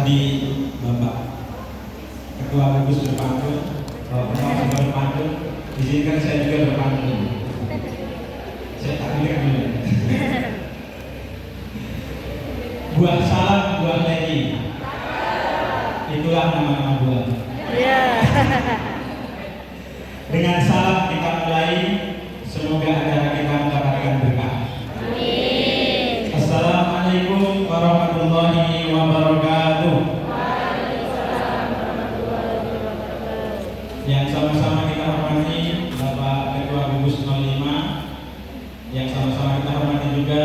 tadi Bapak Ketua Gugus berpantun, Bapak berpantun, izinkan saya juga berpantun. Saya takbir dulu. Buah salam, buah lagi. Itulah nama-nama buah. Dengan salam kita mulai. Semoga acara kita mendapatkan berkah. Amin. Assalamualaikum warahmatullahi wabarakatuh. Yang sama-sama kita hormati Bapak Ketua Gugus 05, yang sama-sama kita hormati juga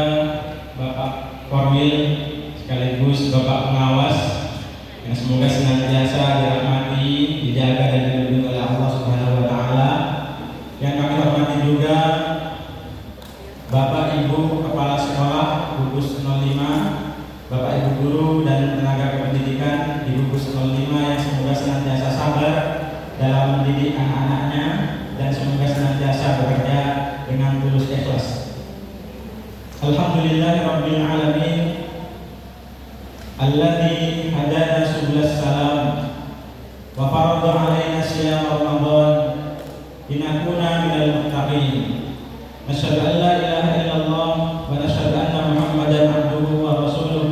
Bapak Korwil sekaligus Bapak Pengawas, yang semoga senantiasa dirahmati, dijaga dan dilindungi oleh Allah Subhanahu wa taala. Yang kami hormati juga Bapak Ibu Kepala Sekolah Gugus 05, Bapak Ibu Guru dan tenaga kependidikan di Gugus 05 yang semoga senantiasa sabar dalam mendidik anak-anaknya dan semoga senantiasa bekerja dengan tulus ikhlas. Alhamdulillahirabbil alamin alladzi hadana subulas salam wa farada alaina siyam Ramadan linakuna minal muttaqin. Nasyhadu an la ilaha illallah wa nasyhadu anna Muhammadan abduhu wa rasuluh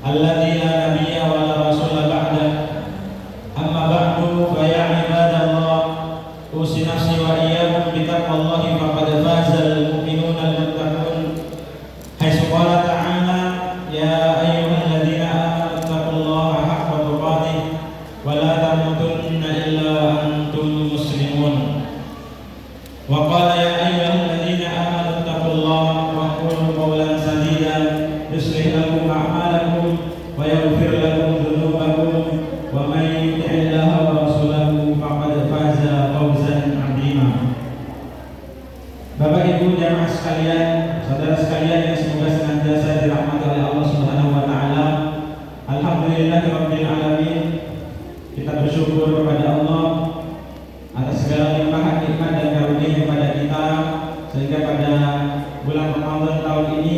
alladzi la nabiyya wa la rasula ba'da. Amma ba'du fa ya ibadallah usi nafsi wa iyyakum bi taqwallahi faqad fazal mu'minuna al-muttaqun. Haitsu qala ta'ala ya ayyuhalladzina amanu taqullaha haqqa tuqatih wa la tamutunna illa wa antum muslimun. Wa qala ya ayyuhalladzina amanu taqullaha wa qulu qawlan sadida yuslih lakum a'malakum wa yaghfir lakum dhunubakum wa may yuti'illaha wa rasulahu faqad faza fawzan 'azima. Bapak Ibu jamaah sekalian, saudara sekalian yang semoga senantiasa dirahmati oleh Allah Subhanahu wa taala. Alhamdulillahirabbil alamin. Kita bersyukur kepada Allah atas segala limpahan nikmat dan karunia kepada kita, sehingga pada bulan Ramadan tahun ini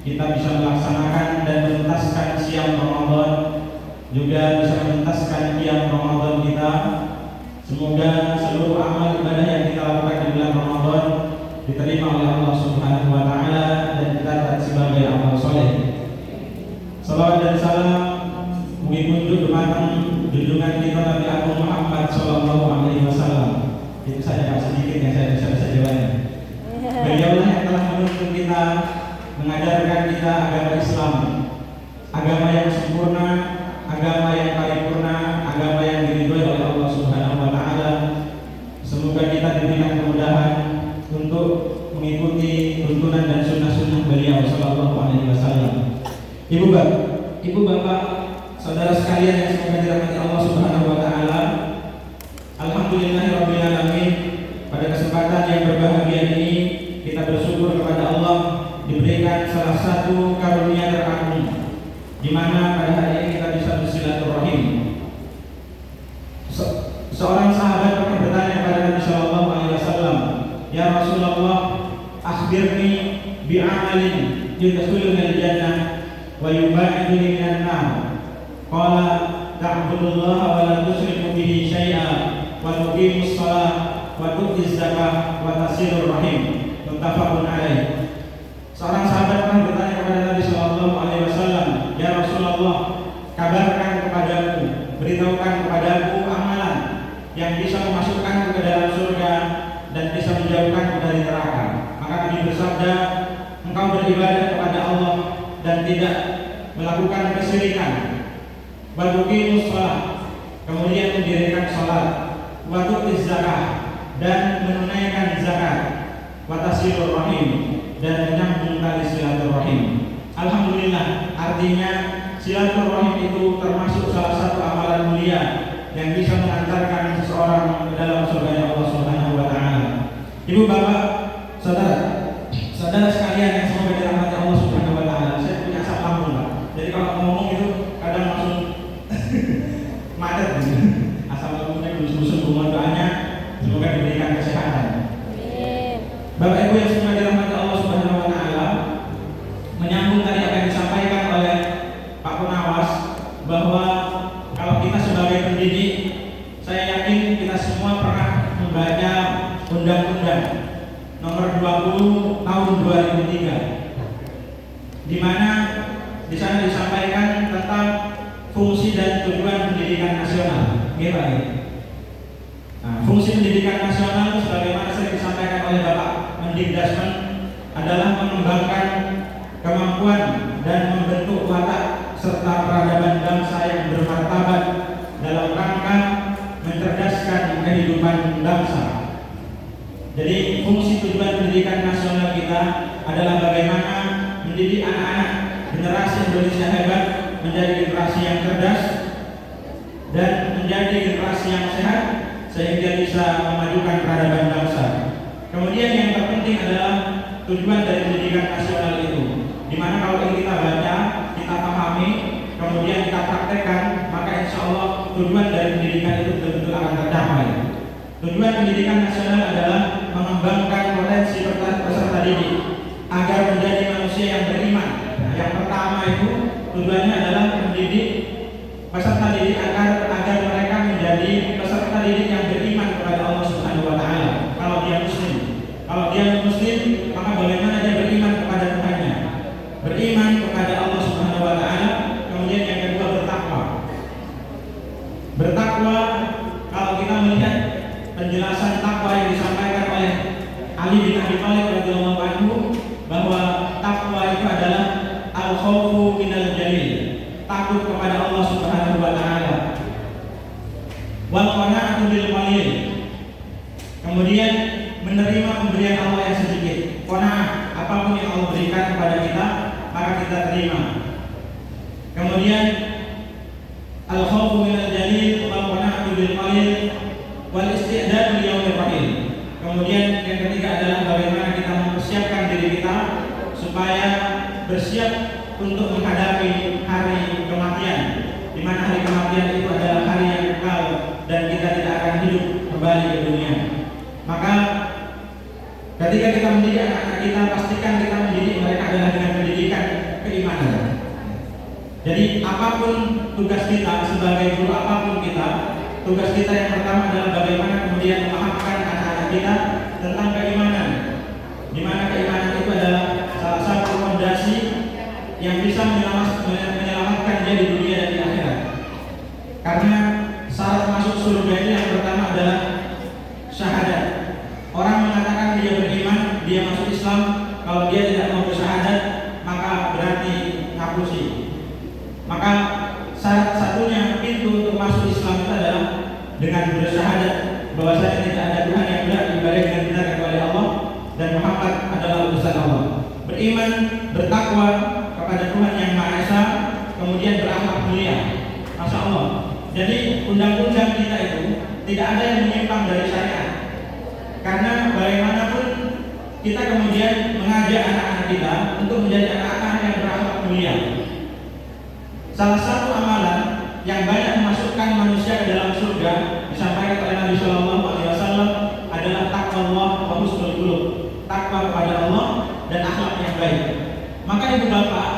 kita bisa melaksanakan dan menuntaskan siam Ramadan, juga bisa menuntaskan qiyam Ramadan kita. Semoga seluruh amal ibadah yang kita lakukan di bulan Ramadan diterima oleh Allah Subhanahu wa taala dan dicatat sebagai amal soleh. Salawat dan salam mugi-mugi dumateng junjungan kita Nabi Agung Muhammad sallallahu alaihi wasallam. Itu saja Pak, sedikit yang saya bisa jawabnya. Beliaulah yang telah menuntun kita, mengajarkan kita agama Islam, agama yang sempurna, agama yang paripurna, agama yang diridhoi oleh Allah Subhanahu wa taala. Semoga kita diberikan kemudahan untuk mengikuti tuntunan dan sunnah-sunnah beliau sallallahu alaihi wasallam. Ibu bapak, saudara sekalian yang semoga dirahmati Allah Subhanahu wa taala. Alhamdulillahirabbil alamin. Pada kesempatan yang berbahagia ini kita bersyukur kepada Allah diberikan salah satu karunia teragung, di mana pada hari ini kita bisa bersilaturahim. Seorang sahabat pernah bertanya kepada Nabi sallallahu alaihi wasallam, "Ya Rasulullah, akhbirni bi'amalin yudkhiluni al-jannah wa yubaiduni minan nar." Qala ta'budullaha wa la tusyriku bihi syai'a wa tuqimus shalah wa tu'tiz zakah wa tasilur rahim. Muttafaqun alaih. Seorang sahabat pernah bertanya kepada Nabi sallallahu alaihi wasallam, "Ya Rasulullah, kabarkan kepadaku, beritahukan kepadaku amalan yang bisa memasukkan ke dalam surga dan bisa menjauhkan dari neraka." Maka Nabi bersabda, "Engkau beribadah kepada Allah dan tidak melakukan kesyirikan, wa tuqimus shalah, kemudian mendirikan salat, wa tu'tiz zakah, dan menunaikan zakat, wa tasilur rahim, dan menyambung tali silaturahim." Alhamdulillah, artinya silaturahim itu termasuk salah satu amalan mulia yang bisa mengantarkan seseorang ke dalam surga Allah Subhanahu wa taala. Ibu bapak, saudara sekalian yang semoga dirahmati Allah Subhanahu wa taala. Saya punya asap lambung, Pak. Jadi kalau ngomong itu kadang langsung macet gitu. Asam lambungnya busuk-busuk. Mohon doanya semoga diberikan kesehatan. Bapak Ibu yang semoga dirahmati Allah Subhanahu wa taala, menyambung tadi apa yang disampaikan oleh Pak Pengawas bahwa kalau kita sebagai pendidik, saya yakin kita semua pernah membaca Undang-Undang Nomor 20 Tahun 2003, di mana di sana disampaikan tentang fungsi dan tujuan pendidikan nasional. Baik. Nah, fungsi pendidikan nasional sebagaimana sering disampaikan oleh Bapak Mendikbudristek adalah mengembangkan kemampuan dan membentuk watak serta peradaban bangsa yang bermartabat dalam rangka mencerdaskan kehidupan bangsa. Jadi fungsi tujuan pendidikan nasional kita adalah bagaimana mendidik anak-anak generasi Indonesia hebat menjadi generasi yang cerdas dan menjadi generasi yang sehat sehingga bisa memajukan peradaban bangsa. Kemudian yang terpenting adalah tujuan dari pendidikan nasional itu, di mana kalau ini kita baca, kita pahami, kemudian kita praktekkan, maka insya Allah tujuan dari pendidikan itu betul-betul akan tercapai. Tujuan pendidikan nasional adalah mengembangkan potensi peserta didik agar menjadi manusia yang beriman. Nah, yang pertama itu tujuannya adalah mendidik peserta didik agar mereka menjadi peserta didik yang beriman kepada Allah Subhanahu wa taala. Kalau dia muslim, maka bagaimana dia beriman kepada Tuhannya? Beriman kepada Allah Subhanahu wa taala. Kemudian yang kedua bertakwa. Bertakwa, kalau kita melihat penjelasan takwa yang disampaikan oleh Ali bin Abi Thalib radhiyallahu anhu, bahwa takwa itu adalah al-khaufu minal jalil, takut kepada Allah Subhanahu wa taala. Wal qana'atu bil qalil, kemudian menerima pemberian Allah yang sedikit. Qana'ah, apapun yang Allah berikan kepada kita, maka kita terima. Kemudian al-khaufu minal jalil wal qana'atu bil qalil wal isti'dadu li yaumir rahil. Kemudian yang ketiga adalah bagaimana kita mempersiapkan diri kita supaya bersiap untuk menghadapi hari kematian, di mana hari kematian itu adalah hari yang kekal dan kita tidak akan hidup kembali ke dunia. Maka ketika kita mendidik anak-anak kita, pastikan kita mendidik mereka adalah dengan pendidikan keimanan. Jadi apapun tugas kita sebagai guru, apapun kita, tugas kita yang pertama adalah bagaimana kemudian memahamkan anak-anak kita tentang keimanan, di mana keimanan itu adalah salah satu fondasi yang bisa menyelamatkan dia di dunia dan di akhirat. Karena syarat masuk surga ini yang pertama adalah syahadat. Orang mengatakan dia beriman, dia masuk Islam, kalau dia tidak mau bersyahadat, maka berarti ngapusi. Maka syarat satunya pintu untuk masuk Islam itu adalah dengan bersyahadat bahwasanya tidak ada Tuhan yang benar diibadahi dengan benar kecuali Allah dan Muhammad adalah utusan Allah. Beriman, bertakwa kepada Tuhan yang Maha Esa, kemudian berakhlak mulia. Masya Allah. Jadi undang-undang kita itu tidak ada yang menyimpang dari syariat. Karena bagaimanapun kita kemudian mengajak anak-anak kita untuk menjadi anak-anak yang berakhlak mulia. Salah satu amalan yang banyak memasukkan manusia ke dalam surga disampaikan oleh Nabi Shallallahu Alaihi Wasallam adalah taqwallah wa husnul khuluq, takwa kepada Allah dan akhlak yang baik. Maka ibu bapak,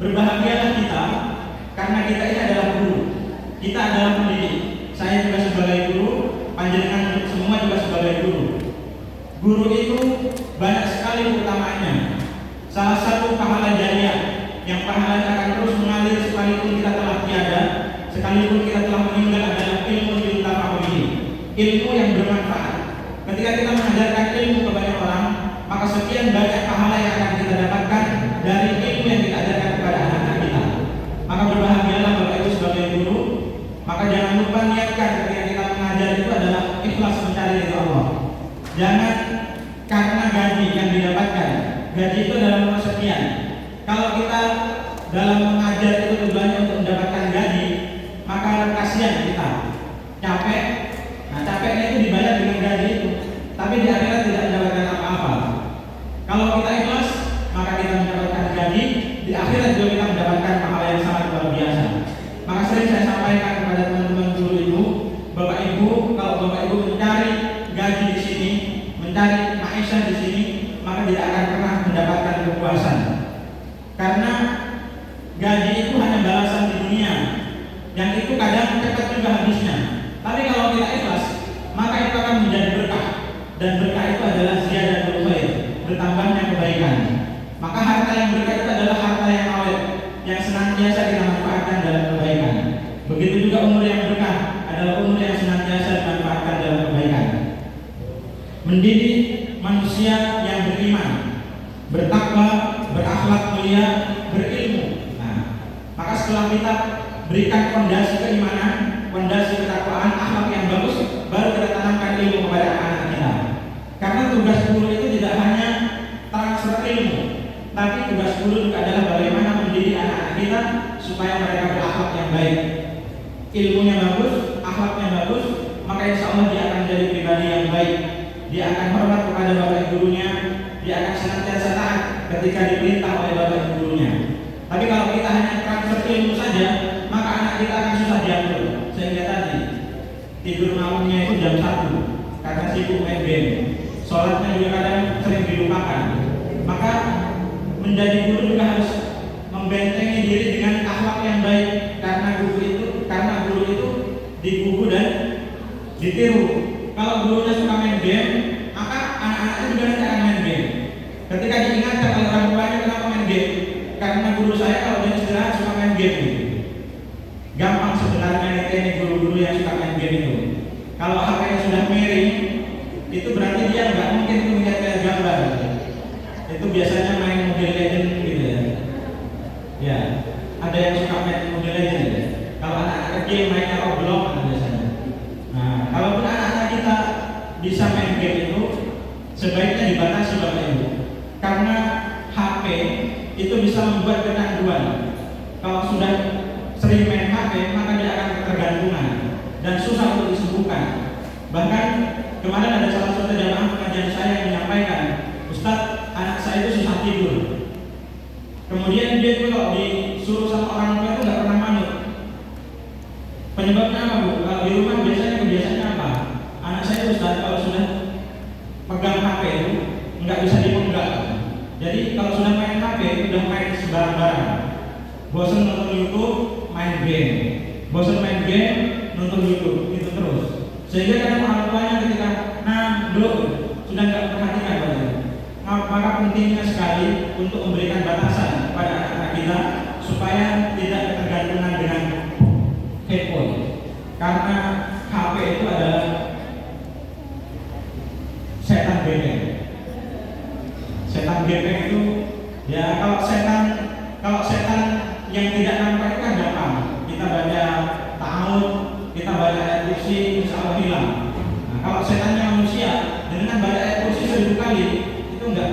berbahagialah kita karena kita ini adalah guru, kita adalah pendidik. Saya juga sebagai guru, panjenengan semua juga sebagai guru. Guru itu banyak sekali keutamaannya. Salah satu pahala jariah yang pahalanya akan terus mengalir sekalipun kita telah tiada, sekalipun kita telah meninggal adalah ilmu yuntafa'u, ilmu yang bermanfaat. Ketika kita mengajarkan ilmu kepada orang, maka sekian banyak pahala yang akan kita dapatkan dari ilmu yang kita ajarkan kepada anak-anak kita. Maka berbahagialah Bapak Ibu sebagai guru. Maka jangan lupa niatkan ketika kita mengajar itu adalah ikhlas mencari ridha Allah. Jangan karena gaji yang didapatkan. Gaji itu adalah sekian. Kalau kita dalam mengajar itu tujuannya untuk mendapatkan gaji, maka kasihan kita, capek. Nah, capeknya itu dibayar dengan gaji itu, tapi di akhirat tidak mendapatkan apa-apa. Kalau kita ikhlas, maka kita mendapatkan gaji, di akhirat juga kita mendapatkan pahala yang sangat luar biasa. Maka sering saya sampaikan kepada teman-teman guru ibu, Bapak Ibu, kalau Bapak Ibu mencari gaji di sini, mencari maisha di sini, maka tidak akan pernah mendapatkan kepuasan. Karena gaji itu hanya balasan di dunia. yang itu kadang cepat juga habisnya. Tapi kalau kita ikhlas, maka itu akan menjadi berkah, dan berkah itu adalah ziyadatul khair, bertambahnya kebaikan. Maka harta yang berkah itu adalah harta yang awet, yang senantiasa kita manfaatkan dalam kebaikan. Begitu juga umur yang berkah adalah umur yang senantiasa dimanfaatkan dalam kebaikan. Mendidik manusia yang beriman, bertakwa, berakhlak mulia, berilmu. Nah, maka setelah kita berikan fondasi keimanan, fondasi ketakwaan, akhlak yang bagus, baru kita tanamkan ilmu kepada anak-anak kita. Karena tugas guru itu tidak hanya transfer ilmu, tapi tugas guru juga adalah bagaimana mendidik anak-anak kita supaya mereka berakhlak yang baik. Ilmunya bagus, akhlaknya bagus, maka insya Allah dia akan jadi pribadi yang baik. Dia akan hormat kepada bapak gurunya, dia akan senantiasa taat ketika diperintah oleh bapak gurunya. Tapi kalau kita hanya transfer ilmu saja, maka anak kita akan susah diatur. Sehingga tadi tidur malamnya itu jam 1 karena sibuk main game. Sholatnya juga kadang sering dilupakan. Maka menjadi guru juga harus membentengi diri dengan akhlak yang baik, karena guru itu digugu dan ditiru. Kalau gurunya suka main game, maka anak-anaknya juga nanti akan main game. Ketika diingatkan oleh orang tuanya kenapa main game, karena guru saya kalau dia istirahat suka main game. Gampang sebenarnya ini guru-guru yang suka main game itu. Kalau HP-nya sudah miring, itu berarti dia nggak mungkin melihat gambar. Itu biasanya main Mobile Legends gitu ya. Ya, ada yang suka main Mobile Legends ya. Kalau anak-anak kecil mainnya Roblox biasanya. Nah, kalaupun anak-anak kita bisa main game itu, sebaiknya dibatasi Bapak Ibu. Karena HP itu bisa membuat kecanduan. Kalau sudah sering main HP, maka dia akan ketergantungan dan susah untuk disembuhkan. Bahkan kemarin ada salah satu jamaah pengajian saya yang menyampaikan, Ustadz, anak saya itu susah tidur. Kemudian dia itu kalau disuruh sama orang tua itu nggak pernah manut. Penyebabnya apa Bu? Kalau di rumah biasanya kebiasaannya apa? Anak saya Ustadz kalau sudah pegang HP itu nggak bisa dipenggal. Jadi kalau sudah main HP udah main sembarang-barang. Bosan nonton YouTube, main game. Bosan main game, nonton YouTube, itu terus. Sehingga kadang orang tuanya ketika belum sudah nggak perhatikan pada. Maka pentingnya sekali untuk memberikan batasan kepada anak-anak kita supaya tidak ketergantungan dengan handphone. Karena HP itu adalah setan bebek. Setan bebek itu ya kalau setan yang tidak nampak itu kan gampang. Kita baca ta'awud, kita baca ayat kursi, insya Allah hilang. Nah, kalau setannya manusia, dengan baca ayat kursi 1000 kali, itu enggak.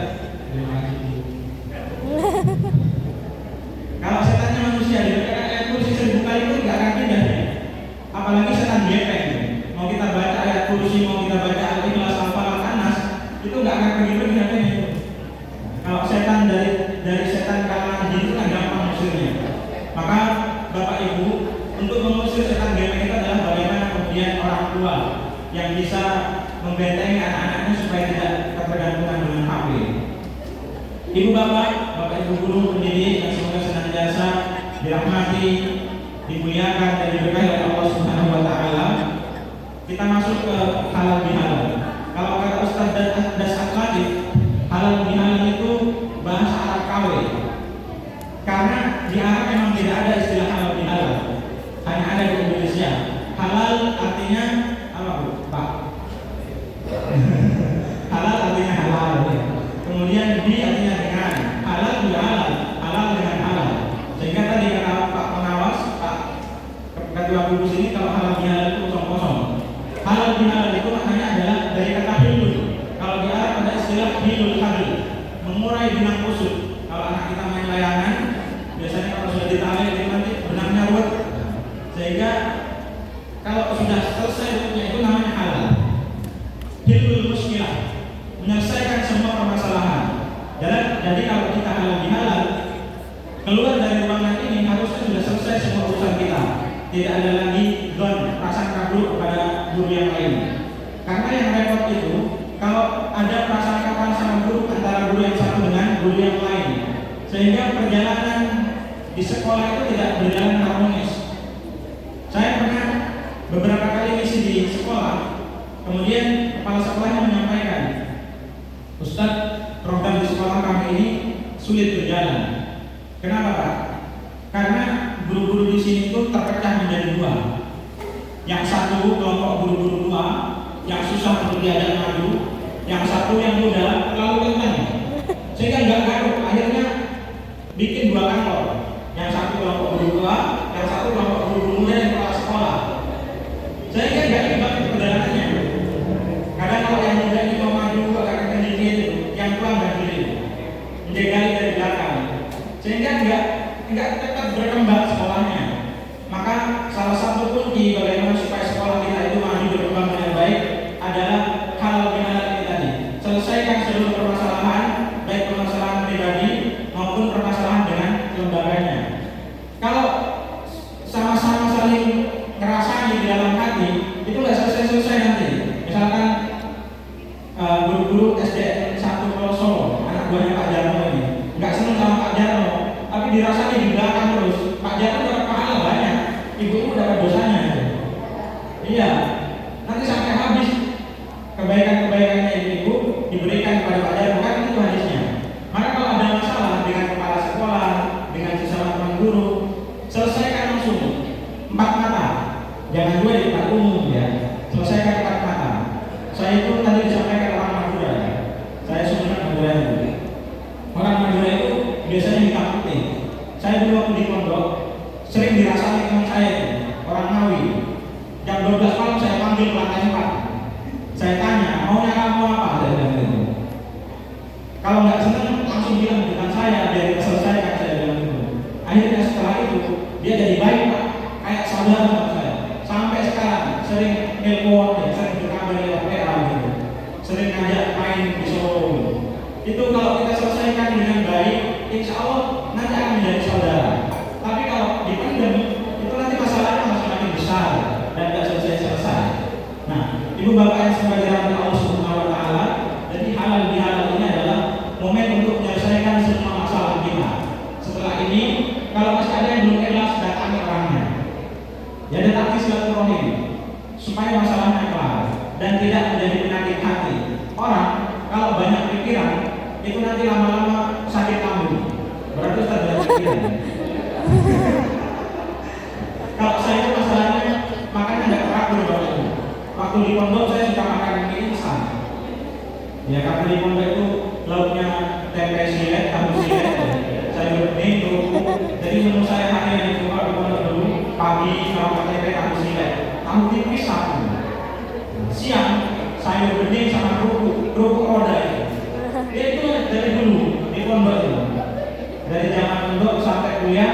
Kalau setannya manusia, dengan ayat kursi 1000 kali itu enggak akan pindah. Apalagi setan gepeng. Mau kita baca ayat kursi, mau kita baca Al-Ikhlas, Al-Falaq, An-Nas, itu enggak akan pergi-pergi nanti. Kalau setan dari setan kalangan jin itu kan gampang musuhnya. Maka Bapak Ibu, untuk mengusir setan gepeng itu adalah bagaimana kemudian orang tua yang bisa membentengi anak-anaknya supaya tidak ketergantungan dengan HP. Ibu bapak ibu guru pendidik yang semoga senantiasa dirahmati, dimuliakan dan diberkahi oleh Allah Subhanahu wa taala. Kita masuk ke halal bihalal. Kalau kata Ustaz Das Al-Latif, halal bihalal itu bahasa Arab KW. Karena di Arab memang tidak ada istilah halal bihalal. Hanya ada di Indonesia. Halal artinya apa Bu? Pak. Halal artinya halal. Kemudian bi artinya dengan. Halal juga halal. Halal dengan halal. Sehingga tadi kata Pak pengawas, Pak ketua gugus ini kalau halal bihalal itu kosong-kosong. Halal bihalal itu maknanya adalah dari kata hilul. Kalau di Arab ada istilah hilul habil, mengurai benang kusut. Kalau anak kita main layangan, biasanya kalau sudah ditarik itu nanti benangnya ruwet. Sehingga kalau sudah selesai ruknya itu namanya halal. Hilul muskilah, menyelesaikan semua permasalahan. Jadi kalau kita halal bihalal, keluar dari ruangan ini harusnya sudah selesai semua urusan kita. Tidak ada lagi zon, prasangka buruk kepada guru yang lain. Karena yang repot itu kalau ada prasangka buruk antara guru yang satu dengan guru yang lain, sehingga perjalanan di sekolah itu tidak berjalan harmonis. beberapa kali misi di sekolah. Kemudian kepala sekolahnya menyampaikan, Ustadz, program di sekolah kami ini sulit berjalan. Kenapa Pak? Karena guru-guru di sini itu terpecah menjadi dua. Yang satu kelompok guru-guru tua yang susah untuk diajak maju, yang satu yang muda terlalu kencang, sehingga nggak ngaruh. Akhirnya bikin dua kantor. Yang satu kelompok guru tua, yang satu kelompok guru muda yang kepala sekolah. Sehingga nggak imbang perjalanannya. Kadang kalau yang muda ini mau maju agak kencang dikit, yang tua nggak diri, menjegali dari belakang, sehingga nggak tetap berkembang sekolahnya. Maka salah satu kunci bagaimana supaya sekolah kita itu maju berkembang dengan baik adalah halal bihalal ini tadi. Selesaikan seluruh permasalahan, baik permasalahan pribadi maupun permasalahan dengan lembaganya. Kalau sama-sama saling ngerasani di dalam hati, itu nggak selesai-selesai nanti. Misalkan guru-guru SD 1 Solo, anak buahnya Pak Jarno ini, nggak senang sama Pak Jarno, tapi dirasani di belakang terus. Pak Jarno dapat pahala banyak, ibu dapat dosanya. Iya, nanti sampai habis kebaikan-kebaikannya ibu diberikan kepada Pak Jarno, kan itu hadisnya. Maka kalau ada masalah dengan kepala sekolah, dengan sesama teman guru, selesaikan langsung 4 mata. Jangan dua di tempat umum ya. Selesaikan 4 mata. Saya itu tadi disampaikan orang Madura. Saya sebenarnya Madura itu. Orang Madura itu biasanya hitam putih. Saya dulu waktu di pondok sering dirasani teman saya itu, orang Ngawi. Jam 12 malam saya panggil lantai 4. Saya tanya, maunya kamu apa? Saya bilang gitu. Kalau nggak senang langsung bilang dengan saya, biar kita selesaikan, saya bilang gitu. Akhirnya setelah itu dia jadi baik Pak, kayak saudara sama saya. Sampai sekarang sering nelpon, ya, sering berkabar lewat WA gitu. Sering ngajak main di Solo gitu. Itu kalau kita selesaikan dengan baik, insya Allah nanti akan menjadi saudara. Tapi kalau dipendam, itu nanti masalahnya masih makin besar dan nggak selesai-selesai. Nah, ibu bapak yang sebagai rahmat Allah Subhanahu wa Ta'ala, jadi halal bihalal ini adalah momen untuk menyelesaikan semua masalah kita. Setelah ini, kalau masih ada yang belum ikhlas, datangi orangnya. Ya, datangi silaturahim supaya masalahnya kelar dan tidak menjadi penyakit hati. Orang kalau banyak pikiran itu nanti lama-lama sakit lambung. Berarti Ustaz banyak pikiran. Kalau saya itu masalahnya makanya nggak teratur Bapak Ibu. Waktu di pondok saya suka makan mie instan. Ya karena di pondok itu lauknya tempe silet, tahu silet, saya berbeda kerupuk. Jadi menu saya hari yang dibuka di pondok dulu pagi sama tempe tahu silet, tahu tipis satu. Siang sayur bening sama kerupuk roda itu. Itu dari dulu di pondok itu. Dari zaman pondok sampai kuliah,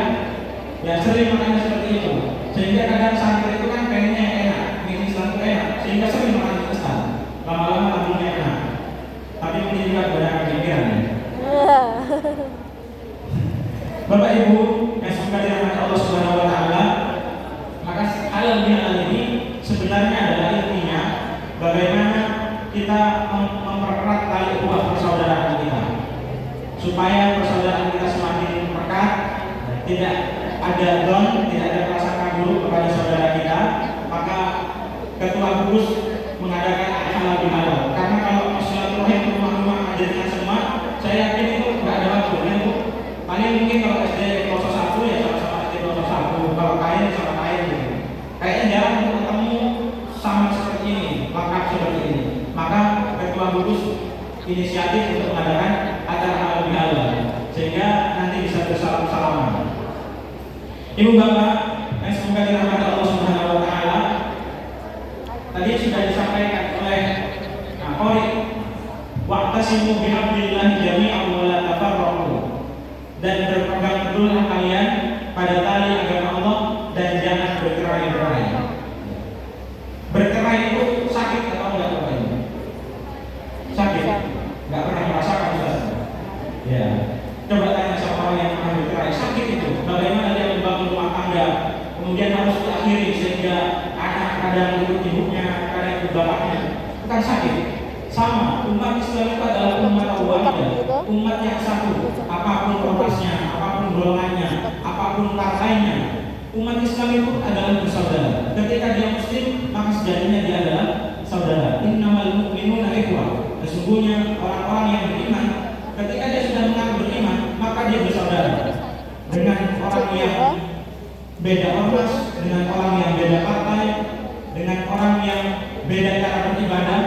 ya sering makannya seperti itu. Sehingga kadang santri itu kan pengennya enak, mie instan itu enak, sehingga sering makan mie instan. Lama-lama lambungnya enak. Tapi mungkin juga banyak pikiran. Bapak Ibu yang semoga dirahmati Allah Subhanahu wa Ta'ala, maka halal bihalal ini sebenarnya adalah intinya bagaimana kita mempererat tali ukhuwah persaudaraan kita supaya persaudaraan kita semakin pekat, tidak ada don, tidak ada prasangka buruk kepada saudara kita. Maka ketua gugus mengadakan halal bihalal. Karena kalau silaturahim rumah-rumah ngajarkan semua, saya yakin itu nggak ada waktunya Bu. Paling mungkin kalau SD kelas 1 ya sama-sama SD kelas 1, kalau kain sama kain gitu. Kayaknya jarang untuk ketemu sama seperti ini, lengkap seperti ini. Maka ketua gugus inisiatif untuk mengadakan acara halal bihalal sehingga nanti bisa bersalam-salaman. Ibu bapak yang semoga dirahmati Allah Subhanahu wa Ta'ala, tadi sudah disampaikan oleh Qori, wa'tasimu bihablillahi jami'an wa la tafarraqu, dan berpegang tegurlah kalian pada tali agama Allah dan jangan bercerai-berai. Bercerai itu sakit atau enggak Bapak Ibu? Sakit? Enggak pernah merasakan Ustaz? Ya. Coba tanya sama orang yang pernah bercerai, sakit itu. Bagaimana dia membangun rumah tangga, kemudian harus diakhiri sehingga anak kadang ikut ibunya, kadang ikut bapaknya. Bukan sakit. Sama, umat Islam itu adalah umat wahidah, umat yang satu. Apapun ormasnya, apapun golongannya, apapun partainya, umat Islam itu adalah bersaudara. Ketika dia Muslim, beda ormas, dengan orang yang beda partai, dengan orang yang beda cara beribadah,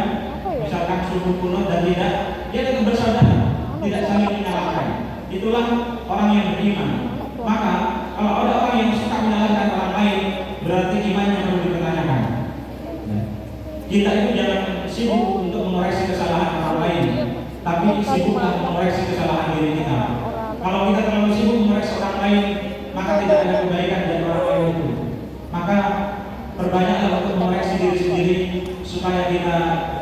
misalkan suku kuno dan tidak, dia tetap bersaudara, tidak saling menyalahkan. Itulah orang yang beriman. Maka kalau ada orang yang suka menyalahkan orang lain, berarti imannya perlu dipertanyakan. Kita itu jangan sibuk untuk mengoreksi kesalahan orang lain, tapi sibuklah mengoreksi kesalahan diri kita. Kalau kita terlalu sibuk mengoreksi orang lain, maka tidak ada kebaikan dari orang lain itu. Maka perbanyaklah untuk mengoreksi diri sendiri supaya kita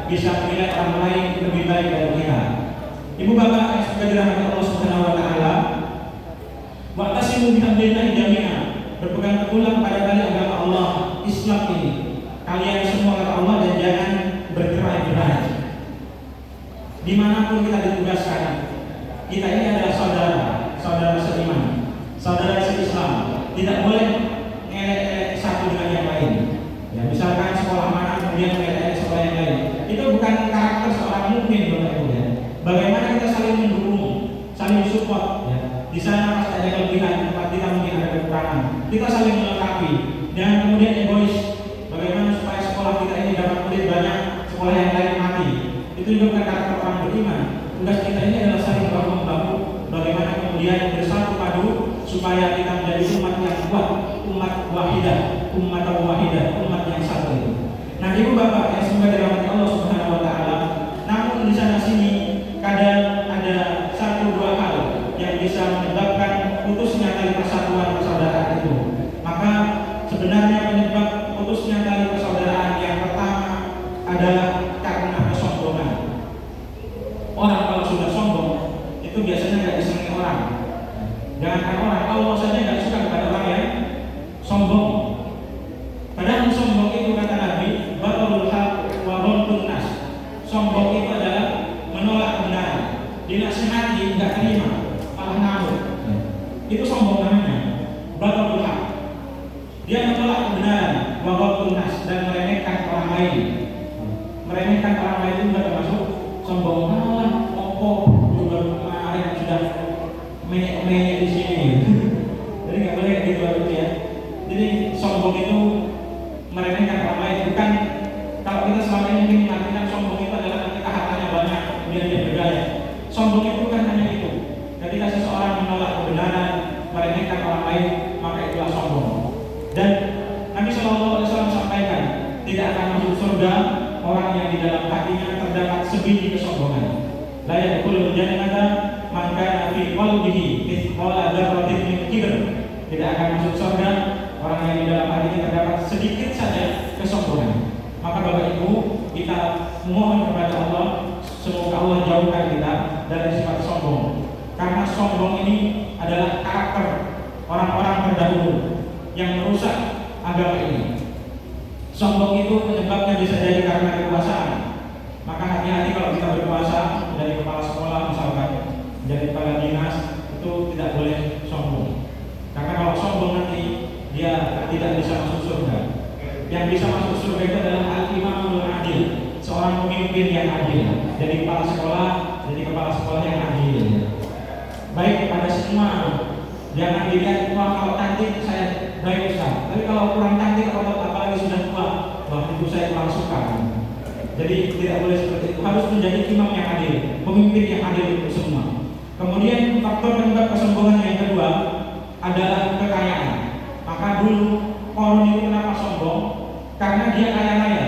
bisa menilai orang lain lebih baik dari kita. Ibu bapak yang suka dirahmati Allah Subhanahu wa taala, wa'tasimu bihablillahi jami'an, berpegang teguhlah pada tali agama Allah Islam ini. Kalian semua kata Allah, dan jangan bercerai-berai. Dimanapun kita ditugaskan, kita ini adalah saudara seiman, saudara se-Islam. Tidak boleh ngelek-ngelek satu dengan yang lain. Ya, misalkan sekolah mana kemudian ngelek-ngelek sekolah yang lain. Itu bukan karakter seorang mukmin, Bapak Ibu ya. Bagaimana kita saling mendukung, saling support ya. Di sana pasti ada kelebihan, tempat kita mungkin ada kekurangan. Kita saling melengkapi. Jangan kemudian egois. Bagaimana supaya sekolah kita ini dapat murid banyak, sekolah yang lain mati. Itu juga bukan karakter orang beriman. Tugas kita ini adalah saling bahu-membahu. Bagaimana kemudian bersatu padu supaya kita menjadi umat yang kuat, umat wahidah, umat yang satu itu. Nah, ibu bapak yang semoga dirahmati Allah Subhanahu wa taala, namun di sana sini kadang ada satu dua hal yang bisa menyebabkan putusnya tali persatuan persaudaraan itu. Maka sebenarnya penyebab putusnya tali persaudaraan yang pertama adalah karena kesombongan. Orang kalau sudah sombong itu biasanya nggak disenangi orang. Jangankan orang, Allah saja nggak suka kepada orang yang sombong. Padahal sombong itu kata Nabi, batalul haq wa ghamtun nas. Sombong itu adalah menolak kebenaran. Dinasihati nggak terima, malah ngamuk. Itu sombong namanya. Batalul haq. Dia menolak kebenaran, wa ghamtun nas, dan meremehkan orang lain. Meremehkan orang lain itu nggak termasuk sombong. Malah opo juga kemarin sudah menyek di sini. Jadi nggak boleh gitu ya. Jadi sombong itu meremehkan orang lain. Bukan kalau kita selama ini mungkin mengartikan sombong itu adalah ketika hartanya banyak kemudian dia bergaya. Sombong itu bukan hanya itu. Ketika seseorang menolak kebenaran, meremehkan orang lain, maka itulah sombong. Dan Nabi SAW sampaikan, tidak akan masuk surga orang yang di dalam hatinya terdapat sebiji kesombongan. La yadkhulul jannata man kana fi qalbihi mithqala dzarratin min kibr. Tidak akan masuk surga orang yang di dalam hatinya terdapat sedikit saja kesombongan. Maka Bapak Ibu, kita mohon kepada Allah semoga Allah jauhkan kita dari sifat sombong. Karena sombong ini adalah karakter orang-orang terdahulu yang merusak agama ini. Sombong itu penyebabnya bisa jadi karena kekuasaan. Maka hati-hati kalau kita berkuasa, menjadi kepala sekolah misalkan, menjadi kepala dinas, itu tidak boleh sombong. Karena kalau sombong nanti dia tidak bisa masuk surga. Yang bisa masuk surga itu adalah al-imamul adil, seorang pemimpin yang adil. Jadi kepala sekolah yang adil. Baik kepada semua, jangan dilihat kalau cantik saya baik Ustaz. Tapi kalau kurang cantik atau apalagi sudah tua, wah itu saya kurang suka. Jadi tidak boleh seperti itu. Harus menjadi imam yang adil, pemimpin yang adil untuk semua. Kemudian faktor penyebab kesombongan yang kedua adalah kekayaan. Maka dulu Qarun itu kenapa sombong? Karena dia kaya raya,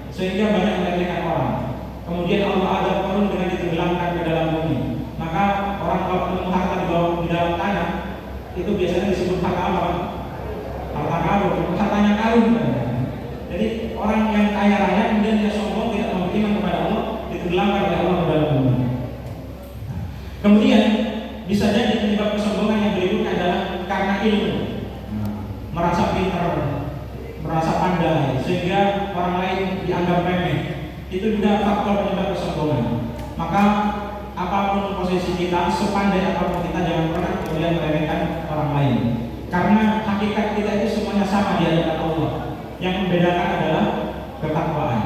sehingga banyak meremehkan orang. Kemudian Allah azab Qarun dengan ditenggelamkan ke dalam bumi. Maka orang kalau menemu harta di dalam tanah itu biasanya disebut harta apa? Harta karun, hartanya karun. Jadi orang yang kaya raya kemudian dia sombong, tidak mau beriman kepada Allah, ditenggelamkan oleh Allah ke dalam bumi. Kemudian bisa jadi penyebab kesombongan yang berikutnya adalah karena ilmu, merasa pintar, merasa pandai, sehingga orang lain dianggap remeh. Itu juga faktor penyebab kesombongan. Maka apapun posisi kita, sepandai apapun kita, jangan pernah kemudian meremehkan orang lain. Karena hakikat kita itu semuanya sama di hadapan Allah. Yang membedakan adalah ketakwaan.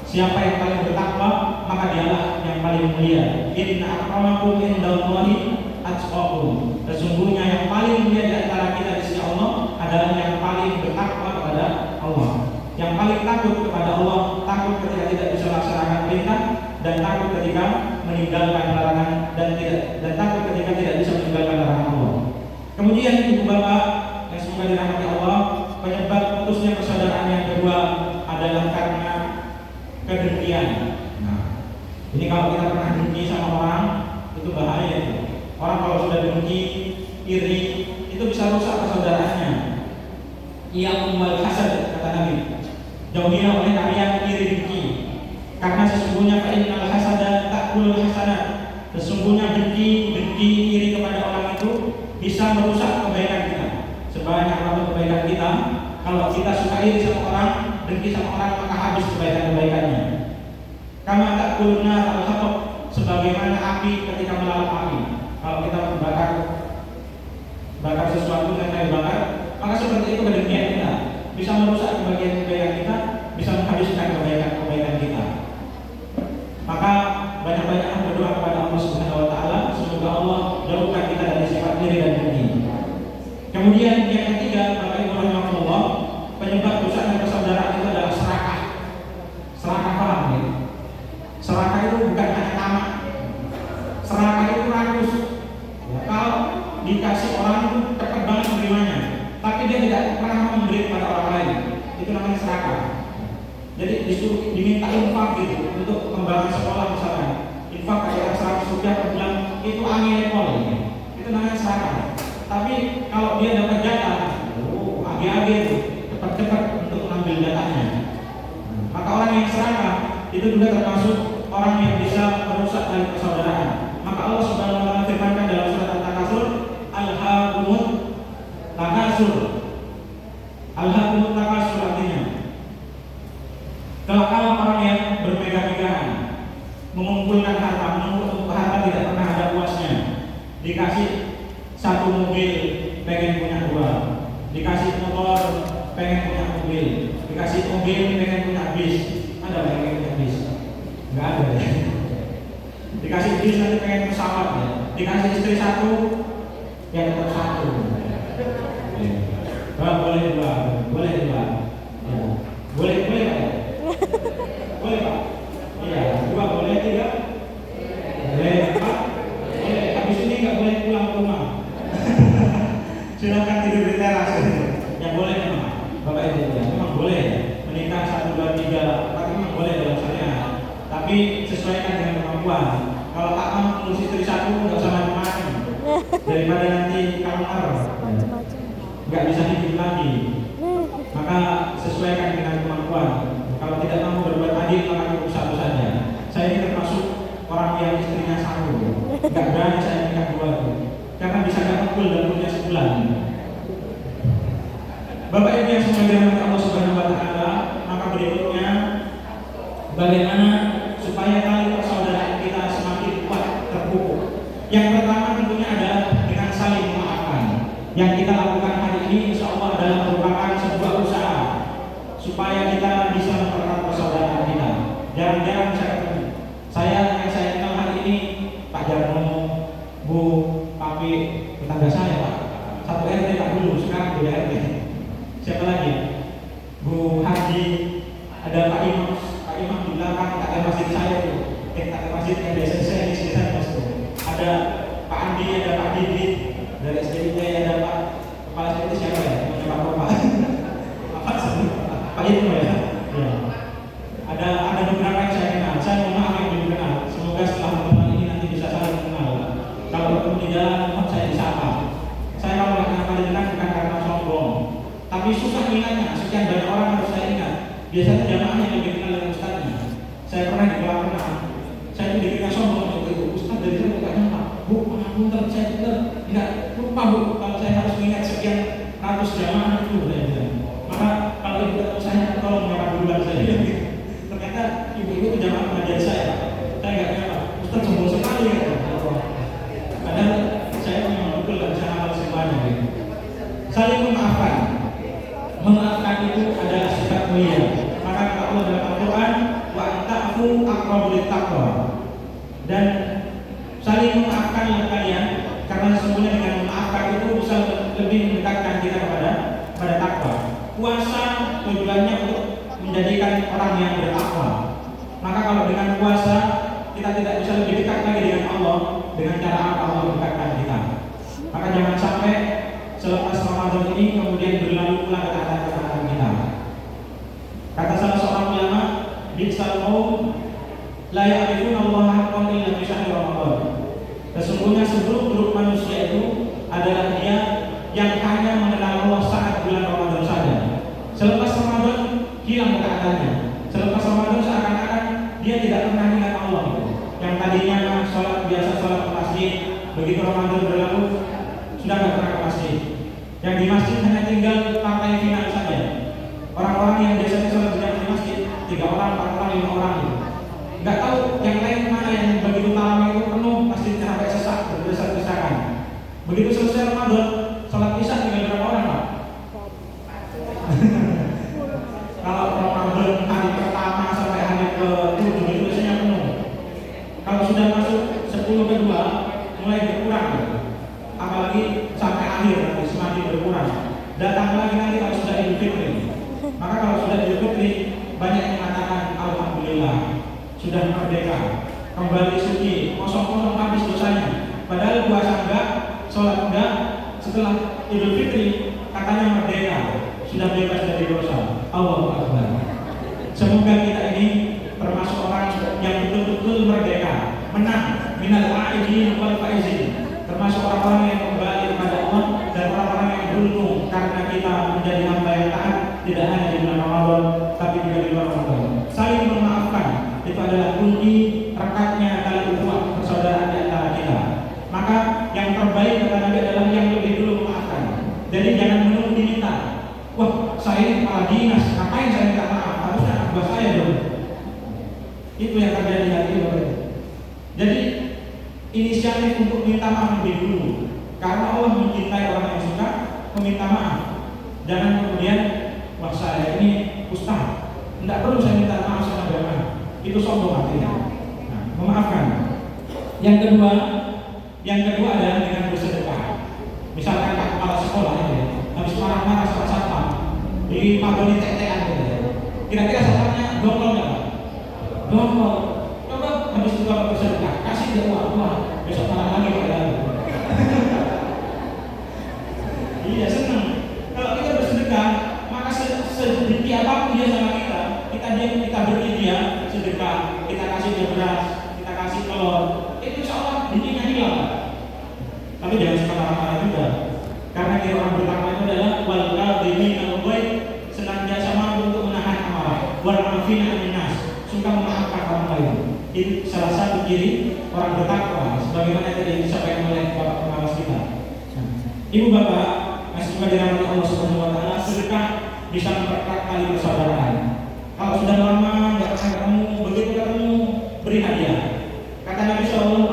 Siapa yang paling bertakwa, maka dialah yang paling mulia. Inna akramakum indallahi atqakum. Sesungguhnya yang paling mulia di antara kita di sisi Allah adalah yang paling bertakwa kepada Allah, yang paling takut kepada Allah, takut ketika tidak bisa melaksanakan perintah, dan takut ketika meninggalkan larangan, dan takut ketika tidak bisa meninggalkan larangan Allah. Kemudian ibu bapak yang semoga dirahmati Allah, penyebab putusnya persaudaraan yang kedua adalah karena kedengkian. Nah, ini kalau kita pernah dengki sama orang, itu bahaya itu. Orang kalau sudah dengki, iri, itu bisa rusak persaudaraannya. Ia membuat hasad, kata Nabi. Jauhilah oleh kalian iri dengki, karena sesungguhnya fa'innal hasada ta'kulul hasanat. Sesungguhnya dengki iri kepada orang itu bisa merusak kebaikan kita. Sebanyak apapun kebaikan kita, kalau kita suka iri sama orang, dengki sama orang, maka habis kebaikan-kebaikannya. Kama ta'kulun nar al-hatab, sebagaimana api ketika melalap api. Kalau kita bakar sesuatu yang kita bakar, maka seperti itu kedengkian kita bisa merusak kebaikan kita, bisa menghabiskan kebaikan kita. Maka banyak-banyaklah berdoa kepada Allah Subhanahu wa taala, semoga Allah jauhkan kita dari sifat iri dan dengki. Kemudian yang ketiga, Bapak Ibu rahimakumullah, penyebab rusaknya persaudaraan itu adalah serakah. Serakah paham ya? Serakah itu bukan hanya tamak. Serakah itu rakus. Ya, kalau dikasih orang itu cepat banget menerimanya, tapi dia tidak pernah memberi kepada orang lain, itu namanya serakah. Jadi disuruh diminta infak gitu untuk kembangan sekolah misalnya, infak kayak 100 rupiah per bulan, itu angin pol, itu namanya serakah. Tapi kalau dia dapat jatah, agi-agi itu cepat-cepat untuk mengambil jatahnya. Maka orang yang serakah itu juga termasuk orang yang bisa merusak tali persaudaraan. Maka Allah Subhanahu wa taala firmankan dalam surat At-Takatsur, Alhaakumut Takatsur. Alhaakumut Takatsur artinya celakalah orang yang bermegah-megahan, mengumpulkan harta tidak pernah ada puasnya. Dikasih satu mobil, pengen punya dua. Dikasih motor, pengen punya mobil. Dikasih mobil, pengen punya bis. Ada yang pengen punya bis? Enggak ada ya. Dikasih bis nanti pengen pesawat ya. Dikasih istri satu, ya tetap satu. Boleh dua, boleh dua. Ya. Boleh Pak. Boleh Pak? Iya, dua boleh, tiga? Boleh Pak? Boleh, habis ini nggak boleh pulang ke rumah. Silakan tidur di teras. Ya boleh memang, Bapak Ibu ya, memang boleh menikah 1, 2, 3, tapi memang boleh dalam syariat. Tapi sesuaikan dengan kemampuan. Kalau tak mampu ngurus istri satu, nggak usah macam-macam. Daripada nanti kamar, nggak bisa hidup lagi. Maka sesuaikan dengan kemampuan. Kalau tidak mampu berbuat adil, maka cukup satu saja. Saya ini termasuk orang yang istrinya satu, nggak berani saya nikah dua itu, karena bisa nggak kumpul dapurnya sebulan. Bapak Ibu yang semoga dirahmati Allah Subhanahu wa taala, maka berikutnya bagaimana supaya tali persaudaraan kita semakin kuat terpupuk. Yang pertama tentunya adalah dengan saling memaafkan. Yang kita lakukan hari ini insya Allah adalah merupakan sebuah usaha supaya kita bisa mempererat persaudaraan kita. Jarang-jarang saya ketemu. Yang saya kenal hari ini Pak Jarno, Bu Papi, tetangga saya Pak. Satu RT Pak dulu, sekarang beda RT. Siapa lagi? Bu Haji, ada Pak Imam di belakang, kakek masjid saya itu. Kakek masjid yang biasa saya di sini saya itu. Ada Pak Andi, ada Pak Didi, dari SDIP ada Pak Kepala Sekolah siapa ya? Pak Bapak. Pak Ibnu ya? Ya. Ada beberapa yang saya kenal. Saya mohon maaf yang belum kenal. Semoga setelah pertemuan ini nanti bisa saling mengenal. Kalau bertemu di jalan, mohon saya disapa. Saya kalau nggak kenal kalian bukan karena sombong, tapi susah ingatnya. Sekian banyak orang harus saya ingat. Biasanya jamaahnya lebih kenal dengan ustadznya. Saya pernah di kolam renang. Saya itu dikira sombong waktu itu. Ustadz dari sana nggak kenal. Bu, punten saya bener nggak lupa Bu. Kalau saya harus mengingat sekian ratus jamaah itu, saya bilang. Maka kalau ibu saya tolong menyapa duluan saya. Ternyata ibu itu jamaah mengajar saya. Saya nggak nyapa. Ustaz sombong sekali ya. Padahal saya memang betul dan saya hafal semuanya. Saling memaafkan. Memaafkan itu adalah sifat mulia. Maka kata Allah dalam Al-Quran, wa ta'fu aqrabu lit-taqwa. Dan saling memaafkanlah kalian, karena sesungguhnya dengan memaafkan itu bisa lebih mendekatkan kita kepada tujuannya untuk menjadikan orang yang bertakwa. Maka kalau dengan puasa kita tidak bisa lebih dekat lagi dengan Allah, dengan cara apa Allah mendekatkan kita. Maka jangan sampai selepas Ramadan ini kemudian berlalu pula ketaatan-ketaatan kita. Kata salah seorang ulama, bi'sal qaum la ya'rifuna Allah haqqan illa fi syahri Ramadan. Sesungguhnya seburuk-buruk manusia itu adalah dia yang hanya mengenal Allah saat bulan Ramadan saja. Selepas Ramadan hilang ketaatannya. Selepas Ramadan seakan-akan dia tidak pernah ingat Allah. Yang tadinya sholat biasa sholat ke masjid, begitu Ramadan berlalu sudah tidak pernah ke masjid. Yang di masjid hanya tinggal partai final saja. Orang-orang yang biasanya sholat berjamaah di masjid 3 orang, 4 orang, 5 orang gitu. Nggak tahu yang lain mana yang begitu tarawih itu penuh masjidnya sampai sesak, berdesak-desakan. Begitu selesai Ramadan, sholat isya tinggal berapa orang Pak? Kalau Ramadan hari pertama sampai hari ke-7 itu biasanya penuh. Kalau sudah masuk 10 kedua mulai berkurang, apalagi sampai akhir nanti semakin berkurang. Datang lagi nanti kalau sudah Idul Fitri. Maka kalau sudah Idul Fitri banyak yang mengatakan alhamdulillah sudah merdeka, kembali suci, kosong-kosong habis dosanya. Padahal puasa enggak, sholat enggak, setelah Idul Fitri katanya merdeka, sudah bebas dari dosa. Allahu Akbar. Semoga kita ini termasuk orang yang betul-betul merdeka, menang minal a'idin wal faizin, termasuk orang-orang yang kembali kepada Allah dan orang-orang yang beruntung karena kita menjadi hamba yang taat tidak hanya di bulan Ramadan tapi juga di luar Ramadan. Saling memaafkan itu adalah kunci rekatnya tali ukhuwah persaudaraan di antara kita. Maka yang terbaik kata Nabi adalah yang lebih dulu memaafkan. Jadi jangan menunggu diminta. Wah, saya ini kepala dinas, ngapain saya minta maaf? Harusnya abah saya dong. Itu yang terjadi hari ini. Jadi inisiatif untuk minta maaf lebih dulu, karena Allah mencintai orang yang suka meminta maaf. Jangan kemudian, wah saya ini ustaz, tidak perlu saya minta maaf sama jamaah. Itu sombong artinya. Nah, memaafkan. Yang kedua adalah dengan bersedekah. Misalkan kepala sekolah ini habis marah-marah sama satpam, di pagoni tek-tekan gitu. Kira-kira satpamnya dongkol nggak? Dongkol. Coba habis itu kalau bersedekah, kasih dia uang, besok marah lagi pada lalu. Iya senang. Kalau kita bersedekah, maka sedikit apapun dia sama kita beri dia sedekah, kita kasih dia beras, kita kasih telur, itu insya Allah bikinnya hilang. Tapi jangan suka marah-marah juga, karena dia orang bertakwa itu adalah wal kadhimin al-ghaid, senantiasa mampu untuk menahan amarah, wal afina 'anil nas, suka memaafkan orang lain. Ini salah satu ciri orang bertakwa, sebagaimana tadi disampaikan oleh Bapak pengawas kita. Ibu bapak, masih juga dirahmati Allah Subhanahu wa taala, sedekah bisa mempererat tali persaudaraan. Kalau sudah lama nggak pernah ketemu, begitu ketemu beri hadiah. Kata Nabi SAW,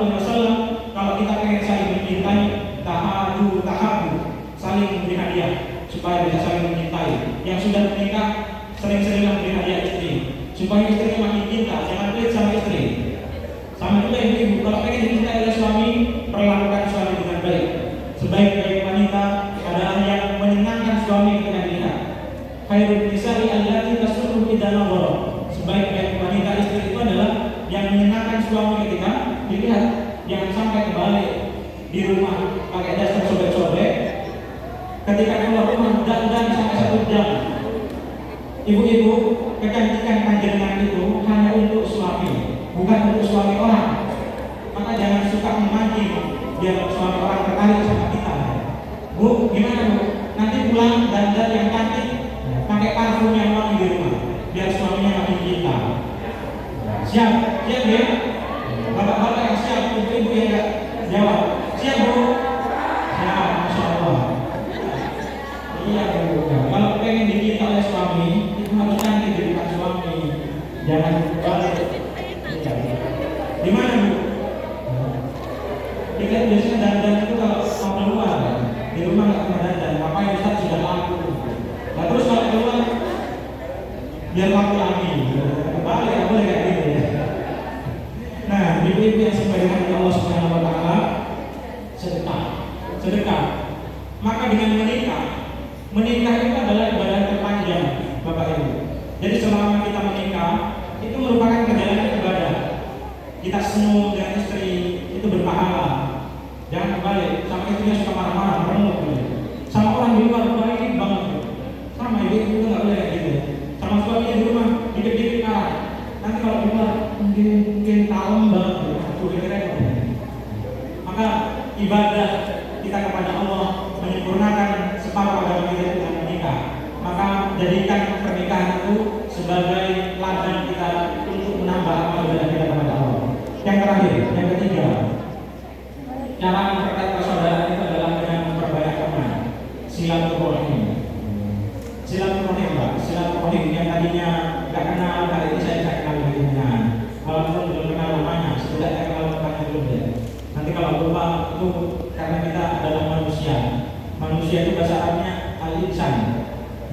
kalau kita pengen saling mencintai, tahabu, saling memberi hadiah supaya bisa saling mencintai. Yang sudah menikah sering-seringlah beri hadiah istri, supaya istri makin cinta, jangan pelit sama istri. Sama juga ibu-ibu, kalau pengen dicintai oleh suami, perlakukan suami dengan baik. Sebaik-baik wanita adalah yang menyenangkan suami ketika dilihat. Khairun nisa'i allati tasurru idza nadhara. Sebaik-baik wanita istri itu adalah yang menyenangkan suami ketika dilihat. Jangan sampai kembali di rumah pakai jas tersobek-sobek. Ketika keluar rumah dandan sampai 1 jam. Ibu-ibu, kecantikan panjenengan itu hanya untuk suami, bukan untuk suami orang. Maka jangan suka memancing biar suami orang tertarik sama kita. Bu, gimana bu? Nanti pulang dandan yang cantik, pakai parfum yang wangi di rumah, biar suaminya makin cinta. Siap ya? Bapak-bapak yang siap, ibu-ibu yang enggak jawab. Siap bu? Siap, Masya Allah. Iya bu. Kalau pengen dicinta oleh suami, itu harus cantik di depan suami. Jangan balik. Di mana bu? Kita biasanya dandan itu kalau mau keluar, di rumah nggak pernah dandan. Ngapain Ustaz sudah laku? Nah terus kalau keluar biar laku lagi. Kembali nggak boleh kayak gitu ya. Nah, ibu-ibu yang sebagai Allah Subhanahu Wa Taala, sedekah. Maka dengan menikah itu adalah ibadah terpanjang Bapak Ibu. Jadi selama kita menikah itu merupakan perjalanan ibadah. Kita senyum dengan istri itu berpahala. Jangan kembali sama istrinya suka marah-marah, meremuk gitu. Sama orang di luar baik banget gitu. Sama ibu itu nggak boleh kayak gitu. Sama suami di rumah dikit-dikit marah. Nanti kalau di luar mungkin kalem banget gitu. Aku kira maka ibadah kita kepada Allah menyempurnakan separuh agama kita dengan menikah. Maka jadikan pernikahan itu sebagai ladang kita untuk menambah amal ibadah kita kepada Allah. Yang terakhir, yang ketiga, cara memperkuat persaudaraan itu adalah dengan memperbanyak teman. Silaturahim. Silaturahim, Pak. Silaturahim yang tadinya nggak kenal, kali ini saya kenal dengan. Walaupun belum kenal namanya, setidaknya kenal namanya dulu ya. Nanti kalau lupa itu karena kita adalah manusia. Manusia itu bahasa Arabnya al-insan.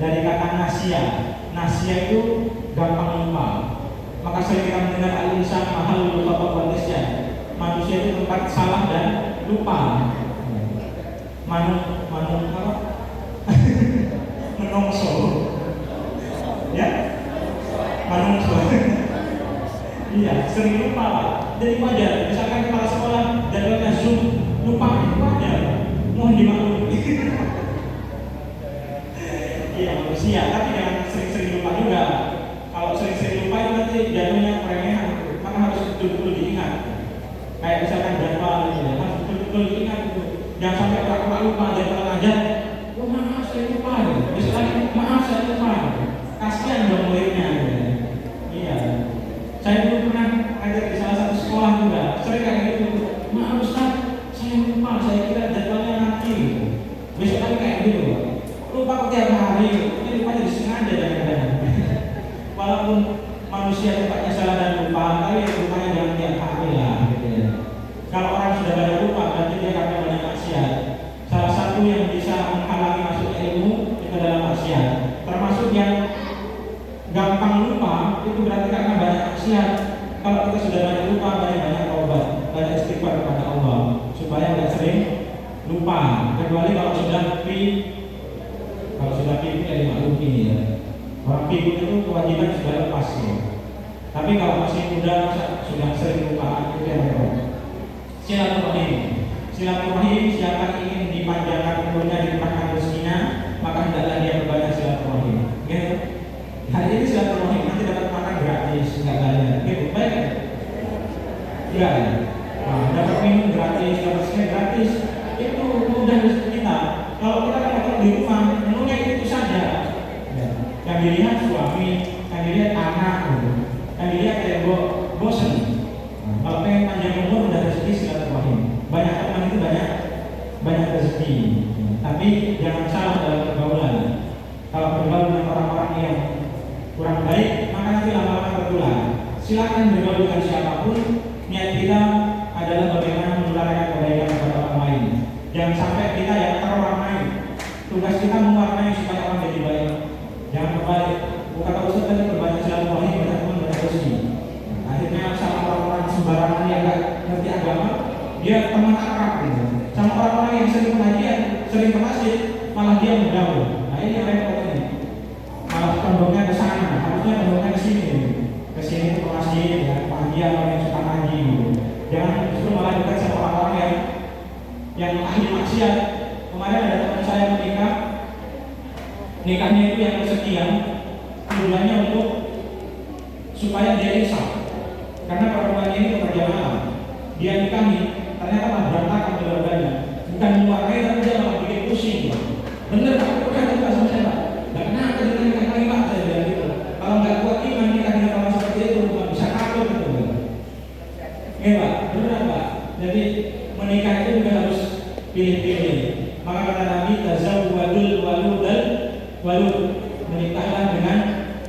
Dari kata nasia. Nasia itu gampang lupa. Maka sering kita mendengar al-insan mahal lupa potensia. Manusia itu tempat salah dan lupa. Menungso. Ya? Menungso. Iya, sering lupa. Jadi wajar. Misalkan kepala sekolah jadwalnya Zoom, lupa itu wajar. Mohon dimaklumi. Iya manusia, tapi jangan sering-sering lupa juga. Kalau sering-sering lupa itu nanti jatuhnya keremehan, maka harus betul-betul diingat. Kayak misalkan jadwal gitu ya, harus betul-betul diingat itu. Jangan sampai orang lupa jadwal aja. Oh maaf saya lupa. Misalnya maaf saya lupa. Kasihan dong muridnya. Iya. Saya dulu pernah ngajar di salah satu sekolah juga. Sering kayak gitu. Maaf Ustaz, saya lupa. Saya kira jadwalnya nanti. Besok kali kayak gitu. Lupa tiap hari. Ini lupa jadi sengaja kadang-kadang. Walaupun manusia tempatnya salah dan lupa, tapi lupanya jangan tiap hari lah. Gitu ya. Kalau orang sudah banyak lupa, berarti dia akan banyak maksiat. Salah satu yang bisa menghalangi masuknya ilmu itu adalah maksiat. Termasuk yang gampang lupa itu berarti karena banyak maksiat. Kalau kita sudah banyak lupa, banyak taubat, banyak istighfar kepada Allah supaya tidak sering lupa. Kecuali kalau sudah ya dimaklumi ya. Orang pikir itu kewajiban sudah lepas ya. Tapi kalau masih muda sudah sering lupa itu yang repot. Silaturahim siapa ingin dipanjangkan umurnya, dilimpahkan rezekinya, maka hendaklah dia berbanyak silaturahim. Gitu. Hari ini silaturahim nanti dapat makan gratis, enggak bayar. Gitu, baik? Enggak ya? Nah, dapat minum gratis, dapat snack gratis. Itu mudah rezeki kita. Kalau kita kalau di rumah, menunya itu saja. Ya. Yang dilihat suami, yang dilihat anak, yang dilihat kayak bosen. Kalau pengen panjang umur udah rezeki silaturahim. Banyak teman itu banyak rezeki. Tapi jangan salah dalam pergaulan. Kalau bergaul dengan orang-orang yang kurang baik, maka nanti lama-lama tertular. Silakan bergaul dengan siapapun. Niat kita adalah bagaimana menularkan kebaikan kepada orang lain. Jangan sampai kita yang terwarnai. Tugas kita mewarnai supaya orang jadi baik. Jangan kembali. Kata Ustaz tadi berbanyak silaturahim, banyak teman, banyak rezeki. Akhirnya sama orang-orang sembarangan yang nggak ngerti agama, dia teman akrab gitu. Sama orang-orang yang sering pengajian, sering ke masjid, malah dia menjauh. Nah ini yang repot ini. Malah condongnya ke sana, harusnya condongnya ke sini. Ke sini ke masjid, ya, pengajian orang yang suka ngaji. Jangan justru malah dekat sama orang-orang yang ahli maksiat. Kemarin ada teman saya menikah, nikahnya itu yang kesekian, tujuannya untuk supaya dia insaf. Karena perempuannya ini pekerja malam, dia nikahi, ternyata malah berantakan keluarganya. Bukan mewarnai, tapi dia malah bikin pusing. Bener Pak, udah juga sama saya Pak. Gak kenapa kita nikah lagi Pak, saya bilang gitu. Kalau nggak kuat iman nikah dengan orang seperti itu, nggak bisa kabur gitu. Oke Pak, benar Pak. Jadi menikah itu juga harus pilih-pilih. Maka kata Nabi, tazawwadul walud, menikahlah dengan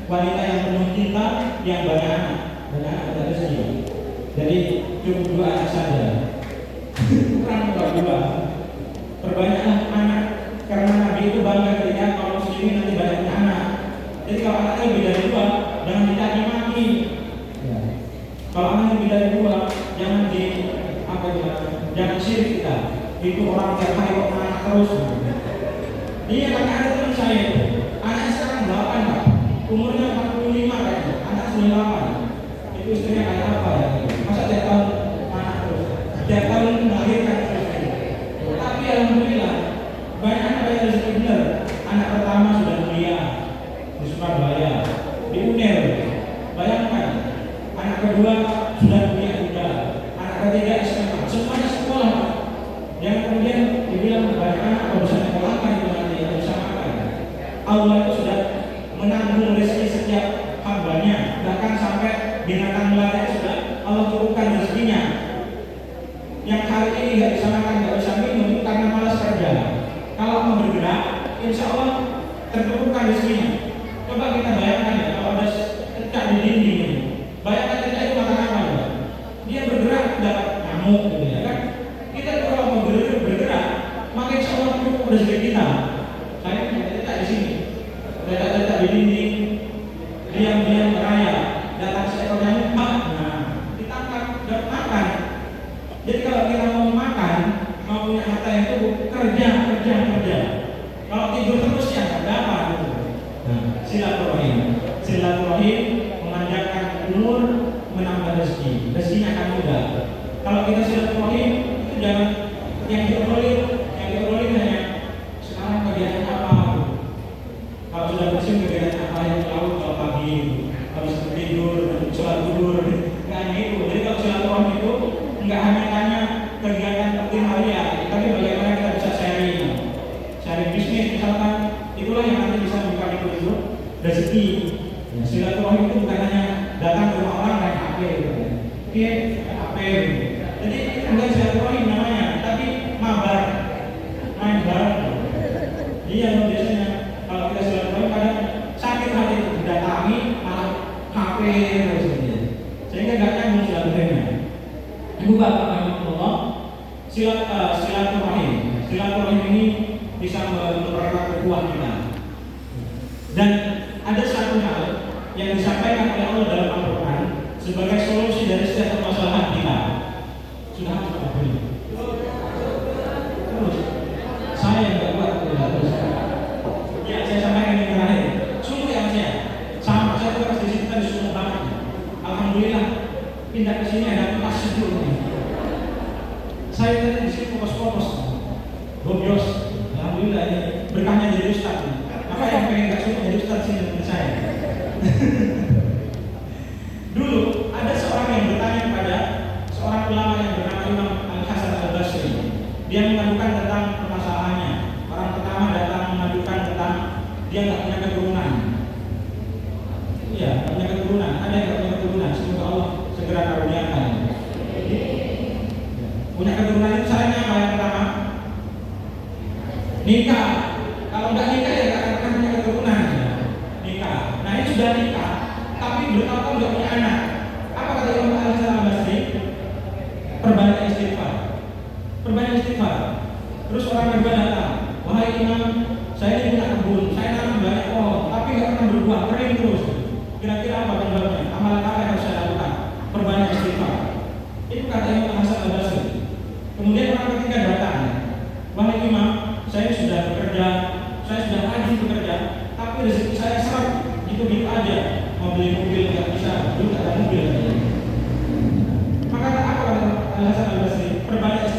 wanita yang penuh cinta, yang banyak anak. Banyak rezeki. Jadi cukup 2 anak saja. Kurang 2. Perbanyaklah anak karena Nabi itu bangga ketika kaum muslimin nanti banyak anak. Jadi kalau anaknya lebih dari 2, jangan dicaci maki. Ya. Kalau anaknya lebih dari 2, jangan sirik kita. Itu orang tiap hari kok anak terus. Iya kakak ada teman saya, anaknya sekarang 8 Pak. umurnya 45 kayaknya, anak 98. Itu istrinya kayak apa ya? Masa tiap tahun anak terus, tiap tahun melahirkan terus. Tapi alhamdulillah banyak anak yang rezeki benar. Anak pertama sudah kuliah di Surabaya, di UNER. Bayangkan, anak kedua sudah kuliah juga, anak ketiga SMA, semuanya sekolah. Yang kemudian dibilang banyak anak kalau bisa sekolahkan itu nanti yang bisa makan. Allah itu sudah menanggung rezeki setiap hambanya, bahkan sampai binatang melata sudah Allah cukupkan rezekinya. Yang hari ini nggak bisa makan, nggak bisa minum karena malas kerja. Kalau mau bergerak, insya Allah tercukupkan rezekinya. Coba kita bayangkan ya, kalau ada cecak di dinding ini, bayangkan cecak itu makan apa ya? Dia bergerak dapat nyamuk gitu ya kan? Kita kalau mau bergerak, maka insya Allah cukup rezeki kita. Saya punya cecak di sini, cecak di dinding, diam-diam beraya, datang seekor nyamuk, nah ditangkap, dapat makan. Jadi kalau kita mau makan, mau punya harta yang cukup, kerja. Kalau tidur terus ya nggak dapat gitu. Silaturahim memanjangkan umur, menambah rezeki. Rezekinya akan mudah. Kalau kita silaturahim itu jangan yang diobrolin hanya sekarang kegiatan apa. Kalau sudah bersih kegiatan apa yang tahu kalau pagi, habis tidur, sholat tidur, nggak hanya itu. Jadi kalau silaturahim itu nggak hanya tanya kegiatan penting harian, tapi bagaimana kita bisa sharing bisnis misalkan, itulah yang nanti bisa membuka itu rezeki. Silaturahim itu bukan hanya datang ke rumah orang naik HP gitu. Oke, HP. Jadi bukan silaturahim namanya, tapi mabar, main bareng. Iya, biasanya kalau kita silaturahim kadang sakit hati didatangi malah HP terus gitu. Sehingga nggak nyambung silaturahimnya. Ibu bapak Allah, silaturahim ini bisa mempererat ukhuwah kita. Dan ada satu hal yang disampaikan oleh Allah dalam Al-Quran sebagai solusi dari setiap permasalahan kita. Sudah apa ini? Terus saya nggak buat terus. Ya, saya sampaikan yang terakhir. Sungguh ya mas ya, sama saya tugas di sini tadi sungguh banget. Alhamdulillah pindah ke sini ada kelas itu. Saya tadi di sini fokus-fokus, gobios. Alhamdulillah ini berkahnya jadi ustaz. Apa yang pengen nggak suka jadi ustaz sini dengan saya? Dulu ada seorang yang bertanya kepada seorang ulama yang bernama Imam Al-Hasan Al-Basri. Dia mengadukan tentang permasalahannya. Orang pertama datang mengadukan tentang dia nggak punya keturunan. Iya, nggak punya keturunan. Ada yang nggak punya keturunan. Semoga Allah segera karuniakan. Punya keturunan itu syaratnya apa yang pertama? Nikah. Kalau nggak nikah ya nggak akan punya keturunan. Nikah. Nah ini sudah nikah, tapi bertahun-tahun nggak punya anak. Apa kata Imam Al-Hasan Al-Basri? Perbanyak istighfar. Terus orang kedua datang, wahai Imam, saya ini punya kebun, saya nanam banyak pohon, tapi nggak pernah berbuah, kering terus. Kira-kira apa penyebabnya? Amalan apa yang harus saya lakukan? Perbanyak istighfar. Itu kata Imam Al-Hasan Al-Basri. Kemudian orang ketiga datang, wahai Imam, saya sudah bekerja, saya sudah rajin bekerja, tapi rezeki saya seret, gitu-gitu aja. Mau beli mobil nggak bisa, dulu nggak ada mobil. Maka apa kata Al-Hasan Al-Basri? Perbanyak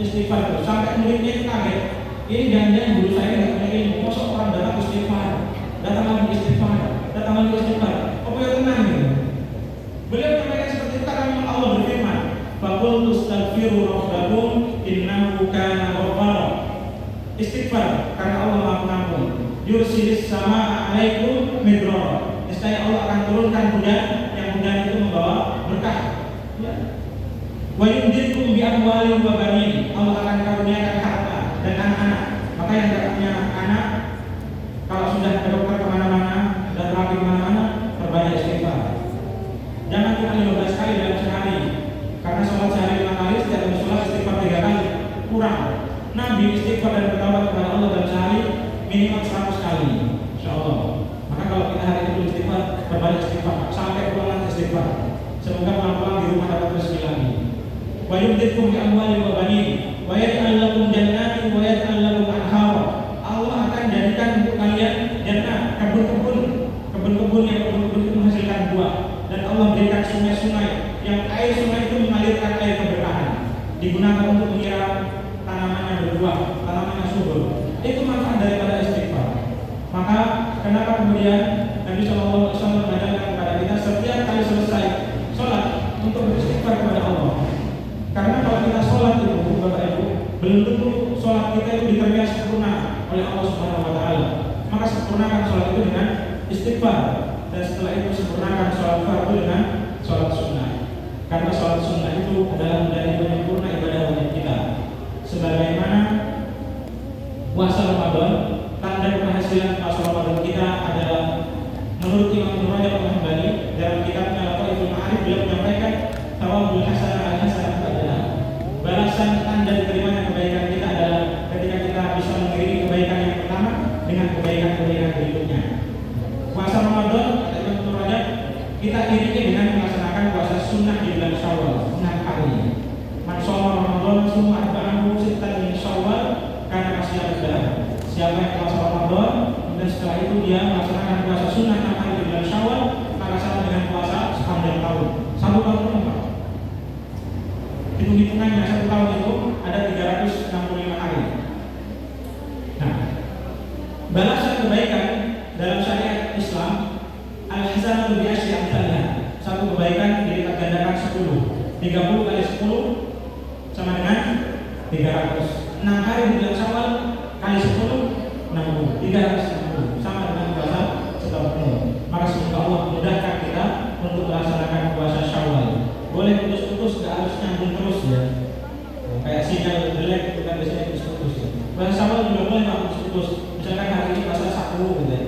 istighfar terus. Sampai muridnya itu kaget. Ini jangan-jangan dulu saya nggak punya ilmu. Masa orang datang istighfar, datang lagi istighfar. Apa yang tenang gitu? Beliau menyampaikan seperti itu karena memang Allah berfirman, "Faqul tastaghfiru rabbakum innahu kana ghaffara." Istighfar karena Allah Maha Pengampun. Yursilis sama alaikum midrara. Niscaya Allah akan turunkan hujan, yang hujan itu membawa berkah. Ya. Wa yumditkum bi amwalin wa banin. Allah akan karuniakan harta dan anak-anak. Maka yang tidak punya anak, kalau sudah ke dokter kemana-mana, sudah terapi kemana-mana, perbanyak istighfar. Jangan cuma 15 kali dalam sehari. Karena sholat sehari 5 kali, setiap habis sholat istighfar 3 kali. Kurang. Nabi istighfar dan bertawab kepada Allah dalam sehari minimal 100 kali. InsyaAllah. Maka kalau kita hari itu istighfar, perbanyak istighfar sampai pulang istighfar. Semoga pulang-pulang di rumah dapat rezeki lagi. Wa yumditkum bi amwalin wa banin wa yaj'al lakum jannatin wa yaj'al lakum anhara. Allah akan jadikan untuk kalian jannah, kebun-kebun Allah berikan sungai-sungai yang air sungai itu mengalirkan air keberkahan, digunakan untuk menyiram tanaman yang berbuah, tanaman yang subur. Itu manfaat daripada istighfar. Maka kenapa kemudian Nabi Shallallahu Alaihi Wasallam mengajarkan kepada kita setiap kali selesai sholat untuk beristighfar kepada Allah. Karena kalau kita sholat itu, Bapak Ibu, belum tentu sholat kita itu diterima sempurna oleh Allah Subhanahu Wa Taala. Maka sempurnakan sholat itu dengan istighfar, dan setelah itu sempurnakan sholat fardu dengan sholat sunnah. Karena sholat sunnah itu adalah dari penyempurna ibadah wajib kita. Sebagaimana puasa Ramadan, tanda keberhasilan puasa Ramadan kita adalah menurut Imam Ibnu Rajab Al-Hambali dalam kitabnya Lataiful Ma'arif, beliau menyampaikan thawabul hasanah al-hasanah adalah balasan tanda diterimanya kebaikan kita adalah ketika kita bisa mengiringi kebaikan yang pertama dengan kebaikan-kebaikan berikutnya. Puasa Ramadan kata Imam Ibnu Rajab kita iringi dengan melaksanakan puasa sunnah di bulan Syawal 6 hari. Man shoma Ramadan summa arba'ahu sittan min Syawal karena masih ada. Siapa yang puasa Ramadan dan setelah itu dia melaksanakan puasa sunnah 6 hari di bulan Syawal, maka sama dengan puasa sepanjang tahun. 1 tahun lengkap. Hitung-hitungannya 1 tahun itu ada 365 hari. Nah, balasan kebaikan dalam syariat Islam al-hasanatu bi asyri amsalha. Satu kebaikan dilipat gandakan 10. 30 kali 10 sama dengan 300. 6 hari di bulan Syawal kali 10 60. 360 sama dengan puasa setahun penuh. Maka semoga Allah memudahkan kita untuk melaksanakan puasa Syawal. Boleh putus-putus, gak harus nyambung terus ya. Kayak sinyal jelek itu kan biasanya putus-putus. Puasa Syawal juga boleh gak putus-putus. Misalkan hari ini puasa 1 gitu ya.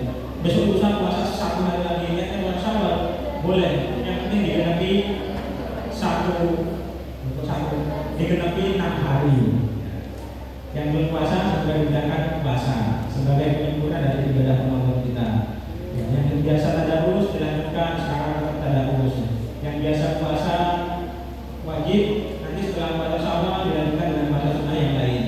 Besok lusa puasa 1 hari lagi ya, puasa Syawal boleh. Yang penting digenapi 1 digenapi 6 hari. Yang belum puasa sudah digunakan puasa sebagai penyempurna dari ibadah Ramadan kita. Yang biasa tadarus dilanjutkan sekarang tadarus. Yang biasa puasa wajib nanti setelah puasa Syawal dilanjutkan dengan puasa sunnah yang lain.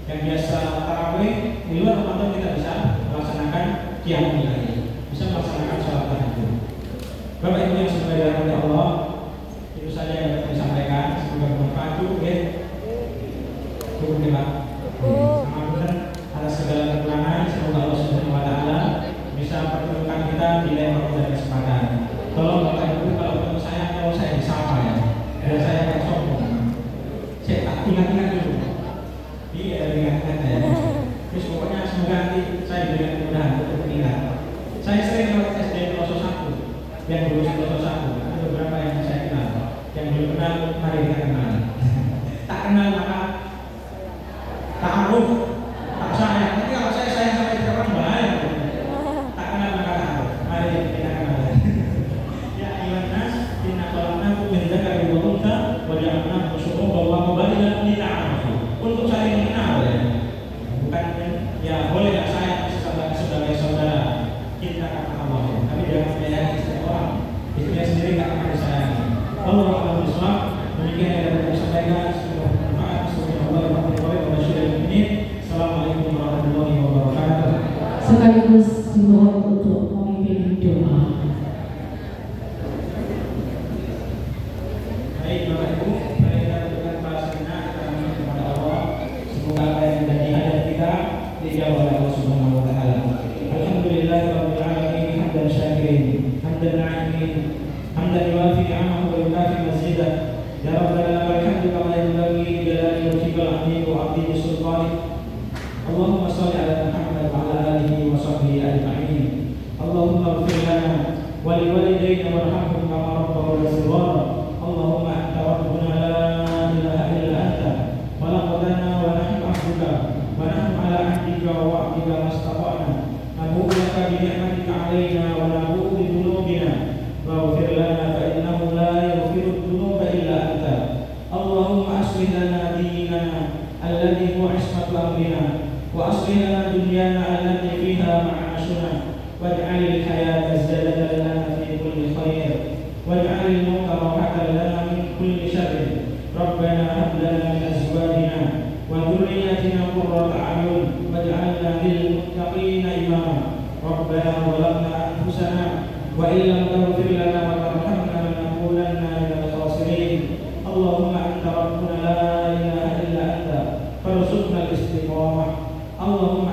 Yang biasa tarawih di luar Ramadan kita bisa melaksanakan qiyamul lail, bisa melaksanakan sholat tahajud. Bapak Ibu yang semoga dirahmati Allah, itu saja yang dapat disampaikan. Semoga bermanfaat. Cukup ya? Cukup ya Pak? Alhamdulillah atas segala kekurangan, semoga Allah Subhanahu Wa Taala bisa pertemukan kita di lain waktu dan kesempatan. Tolong Bapak Ibu kalau ketemu saya, kalau saya disapa ya, biar saya nggak sombong. Saya tak ingat-ingat dulu. Iya, ingat-ingat ya. Terus pokoknya semoga nanti saya diberikan kemudahan untuk ingat. Saya sering lewat SD Peloso 1 yang lulus Peloso 1. Ada beberapa yang saya kenal. Yang belum kenal, mari kita kenal. Tak kenal maka ta'aruf, tak sayang. Tapi kalau saya sayang sampai tidak orang bahaya. Tak kenal maka ta'aruf. Mari kita kenal. Ya ayuhan nas, inna khalaqnakum min dzakarin wa untha wa ja'alnakum syu'uban wa qaba'ila lita'arafu. Untuk saling mengenal ya. Bukan ya boleh ya saya sebagai saudara kita kata Allah. Tapi jangan menyayangi setiap orang. Istrinya sendiri tak akan disayangi. Allah akan bersama. Demikian yang dapat disampaikan. Semoga bermanfaat. Assalamualaikum warahmatullahi wabarakatuh. Sekaligus dimohon untuk memimpin doa. Baik Bapak Ibu, mari kita berikan bahasanya kita memohon kepada Allah. Semoga apa yang menjadi hajat kita dijawab oleh Allah Subhanahu Wa Taala. Alhamdulillahirabbil alamin, hamdan syakirin, hamdan na'imin, hamdan yuwafi ni'amahu wa yukafi mazidah. Ya Rabbana lakal hamdu kama yanbaghi li jalali wajhikal 'azim wa 'azimi sultanik. Allahumma shalli ala Muhammad wa ala alihi wa sahbihi ajma'in. Allahumma ighfir lana wa liwalidayna warhamhum kama rabbawna shighara. Allahumma anta rabbuna la ilaha illa anta khalaqtana wa nahnu 'abduka wa nahnu 'ala 'ahdika wa wa'dika mastata'na. Nabu'u laka bi ni'matika 'alaina wa nabu'u bi dhunubina. Waghfir lana fa innahu la yaghfiru dhunuba illa anta. Allahumma aslih lana dinana alladhi huwa 'ismatu amrina wa aslih lana dunyana allati fiha ma'ashuna waj'alil hayata ziyadatan lana fi kulli khair waj'alil mauta rahatan lana min kulli syarr. Rabbana hab lana min azwajina wa dhurriyyatina qurrata a'yun waj'alna lil muttaqina imama. Rabbana zalamna anfusana wa illam taghfir lana wa tarhamna Allahumma